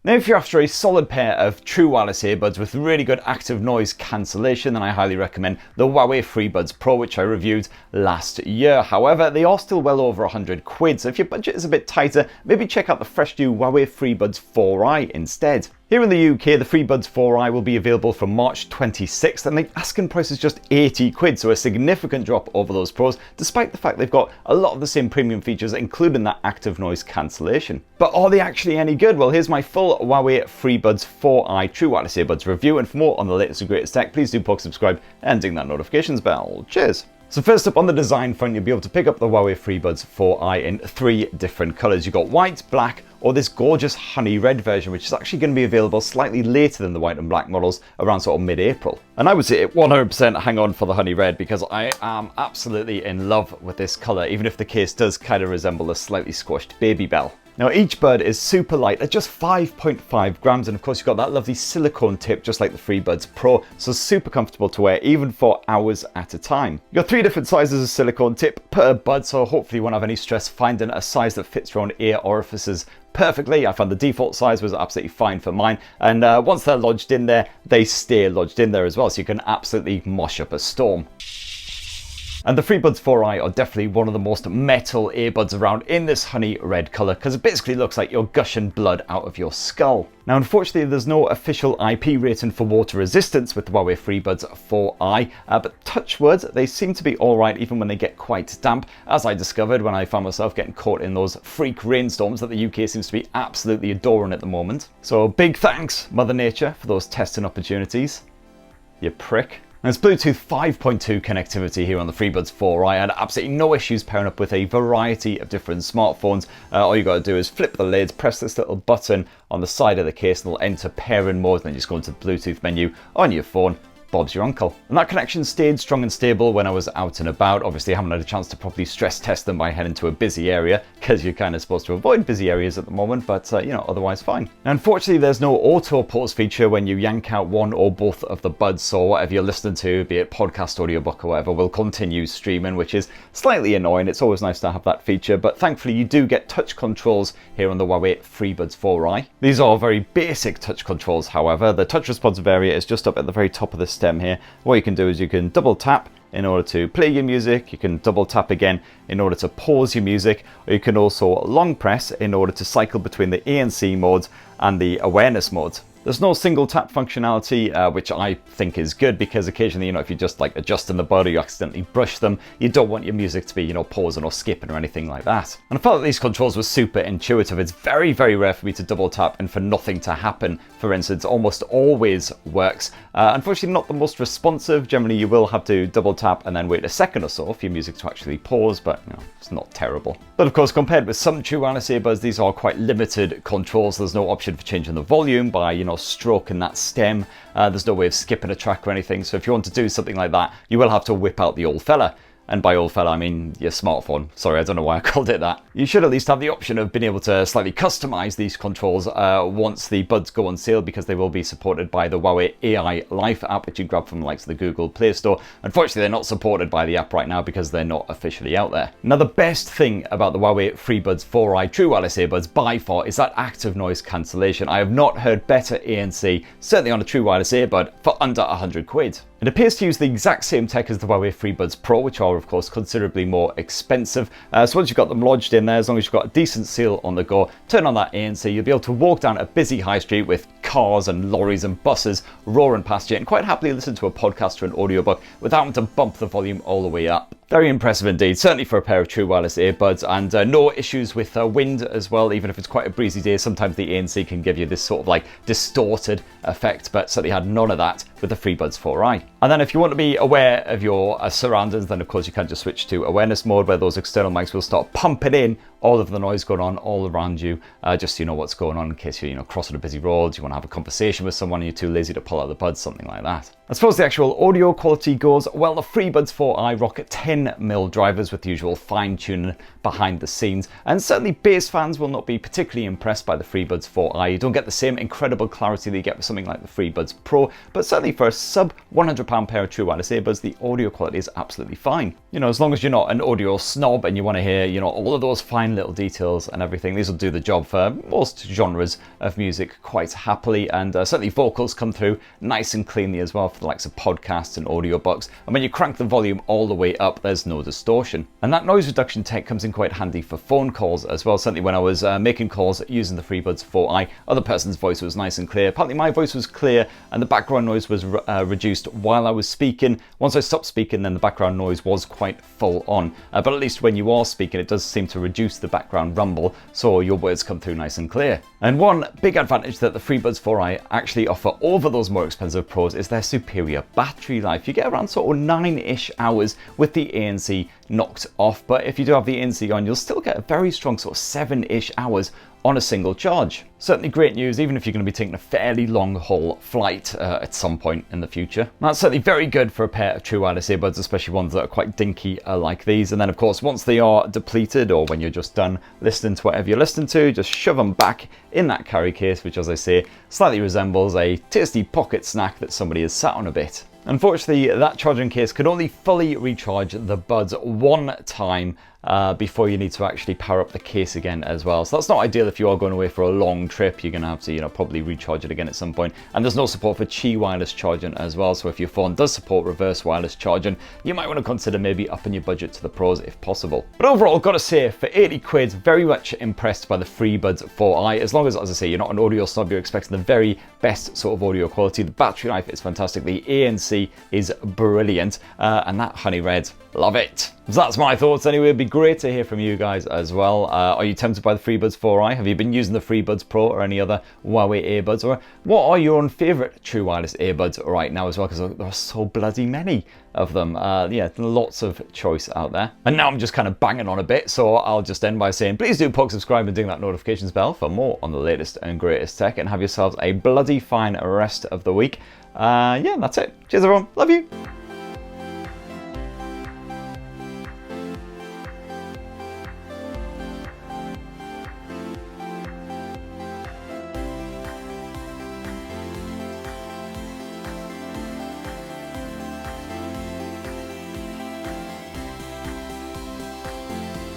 Now if you're after a solid pair of true wireless earbuds with really good active noise cancellation, then I highly recommend the Huawei Freebuds Pro, which I reviewed last year. However, they are still well over 100 quid, so if your budget is a bit tighter, maybe check out the fresh new Huawei Freebuds 4i instead. Here in the UK, the Freebuds 4i will be available from March 26th, and the asking price is just 80 quid, so a significant drop over those Pros, despite the fact they've got a lot of the same premium features, including that active noise cancellation. But are they actually any good? Well, here's my full Huawei Freebuds 4i True Wireless Earbuds review, and for more on the latest and greatest tech, please do subscribe and ding that notifications bell. Cheers! So first up, on the design front, you'll be able to pick up the Huawei Freebuds 4i in 3 different colours. You've got white, black, or this gorgeous honey red version, which is actually going to be available slightly later than the white and black models, around sort of mid-April. And I would say 100% hang on for the honey red, because I am absolutely in love with this colour, even if the case does kind of resemble a slightly squashed baby bell. Now each bud is super light at just 5.5 grams, and of course you've got that lovely silicone tip just like the Freebuds Pro, so super comfortable to wear even for hours at a time. You've got 3 different sizes of silicone tip per bud, so hopefully you won't have any stress finding a size that fits your own ear orifices perfectly. I found the default size was absolutely fine for mine, and once they're lodged in there, they stay lodged in there as well, so you can absolutely mosh up a storm. And the Freebuds 4i are definitely one of the most metal earbuds around in this honey red colour, because it basically looks like you're gushing blood out of your skull. Now unfortunately there's no official IP rating for water resistance with the Huawei Freebuds 4i, but touch wood, they seem to be alright even when they get quite damp, as I discovered when I found myself getting caught in those freak rainstorms that the UK seems to be absolutely adoring at the moment. So big thanks, Mother Nature, for those testing opportunities. You prick. And it's Bluetooth 5.2 connectivity here on the Freebuds 4i. I had absolutely no issues pairing up with a variety of different smartphones. All you got to do is flip the lid, press this little button on the side of the case, and it'll enter pairing mode, and then just go into the Bluetooth menu on your phone. Bob's your uncle. And that connection stayed strong and stable when I was out and about. Obviously I haven't had a chance to properly stress test them by heading to a busy area, because you're kind of supposed to avoid busy areas at the moment, but you know, otherwise fine. Now unfortunately there's no auto pause feature when you yank out one or both of the buds, so whatever you're listening to, be it podcast, audiobook or whatever, will continue streaming, which is slightly annoying. It's always nice to have that feature, but thankfully you do get touch controls here on the Huawei Freebuds 4i. These are very basic touch controls, however. The touch responsive area is just up at the very top of the stem here. What you can do is you can double tap in order to play your music, you can double tap again in order to pause your music, or you can also long press in order to cycle between the ANC modes and the awareness modes. There's no single tap functionality, which I think is good, because occasionally, you know, if you're just like adjusting the bud or you accidentally brush them, you don't want your music to be, you know, pausing or skipping or anything like that. And I felt that these controls were super intuitive. It's very, very rare for me to double tap and for nothing to happen. For instance, almost always works. Unfortunately, not the most responsive. Generally, you will have to double tap and then wait a second or so for your music to actually pause, but you know, it's not terrible. But of course, compared with some true wireless earbuds, these are quite limited controls. There's no option for changing the volume by, you know, stroking that stem. There's no way of skipping a track or anything, so if you want to do something like that, you will have to whip out the old fella. And by old fella, I mean your smartphone. Sorry, I don't know why I called it that. You should at least have the option of being able to slightly customize these controls once the buds go on sale, because they will be supported by the Huawei AI Life app, which you grab from the likes of the Google Play Store. Unfortunately, they're not supported by the app right now because they're not officially out there. Now, the best thing about the Huawei Freebuds 4i True Wireless Earbuds by far is that active noise cancellation. I have not heard better ANC, certainly on a True Wireless Earbud, for under 100 quid. It appears to use the exact same tech as the Huawei Freebuds Pro, which are of course considerably more expensive. So once you've got them lodged in there, as long as you've got a decent seal on the go, turn on that ANC, you'll be able to walk down a busy high street with cars and lorries and buses roaring past you, and quite happily listen to a podcast or an audiobook without having to bump the volume all the way up. Very impressive indeed, certainly for a pair of True Wireless earbuds, and no issues with wind as well. Even if it's quite a breezy day, sometimes the ANC can give you this sort of like distorted effect, but certainly had none of that with the Freebuds 4i. And then if you want to be aware of your surroundings, then of course you can just switch to awareness mode, where those external mics will start pumping in all of the noise going on all around you, just so you know what's going on in case you're, you know, crossing a busy road, you want to have a conversation with someone and you're too lazy to pull out the buds, something like that. As far as the actual audio quality goes, well, the Freebuds 4i rock at 10 10mm drivers with the usual fine tuning behind the scenes, and certainly bass fans will not be particularly impressed by the Freebuds 4i. You don't get the same incredible clarity that you get with something like the Freebuds Pro, but certainly for a sub £100 pair of True Wireless earbuds, the audio quality is absolutely fine. You know, as long as you're not an audio snob and you want to hear, you know, all of those fine little details and everything, these will do the job for most genres of music quite happily, and certainly vocals come through nice and cleanly as well for the likes of podcasts and audiobooks, and when you crank the volume all the way up, there's no distortion. And that noise reduction tech comes in quite handy for phone calls as well. Certainly when I was making calls using the Freebuds 4i, other person's voice was nice and clear. Apparently my voice was clear and the background noise was reduced while I was speaking. Once I stopped speaking, then the background noise was quite full on. But at least when you are speaking, it does seem to reduce the background rumble, so your words come through nice and clear. And one big advantage that the Freebuds 4i actually offer over those more expensive Pros is their superior battery life. You get around sort of 9-ish hours with the ANC knocked off, but if you do have the ANC on, you'll still get a very strong sort of 7-ish hours on a single charge. Certainly great news, even if you're going to be taking a fairly long haul flight at some point in the future. That's certainly very good for a pair of True Wireless earbuds, especially ones that are quite dinky like these. And then of course, once they are depleted, or when you're just done listening to whatever you're listening to, just shove them back in that carry case, which, as I say, slightly resembles a tasty pocket snack that somebody has sat on a bit. Unfortunately, that charging case could only fully recharge the buds one time before you need to actually power up the case again as well. So that's not ideal if you are going away for a long trip. You're going to have to, you know, probably recharge it again at some point. And there's no support for Qi wireless charging as well. So if your phone does support reverse wireless charging, you might want to consider maybe upping your budget to the Pros if possible. But overall, got to say, for 80 quid, very much impressed by the Freebuds 4i. As long as I say, you're not an audio snob, you're expecting the very best sort of audio quality. The battery life is fantastic. The ANC is brilliant. And that honey red, love it. So that's my thoughts anyway. It'd be great to hear from you guys as well. Are you tempted by the Freebuds 4i? Have you been using the Freebuds Pro or any other Huawei earbuds? Or what are your own favourite True Wireless earbuds right now as well? Because there are so bloody many of them. Yeah, lots of choice out there. And now I'm just kind of banging on a bit, so I'll just end by saying please do poke subscribe and ding that notifications bell for more on the latest and greatest tech, and have yourselves a bloody fine rest of the week. Yeah, that's it. Cheers everyone. Love you.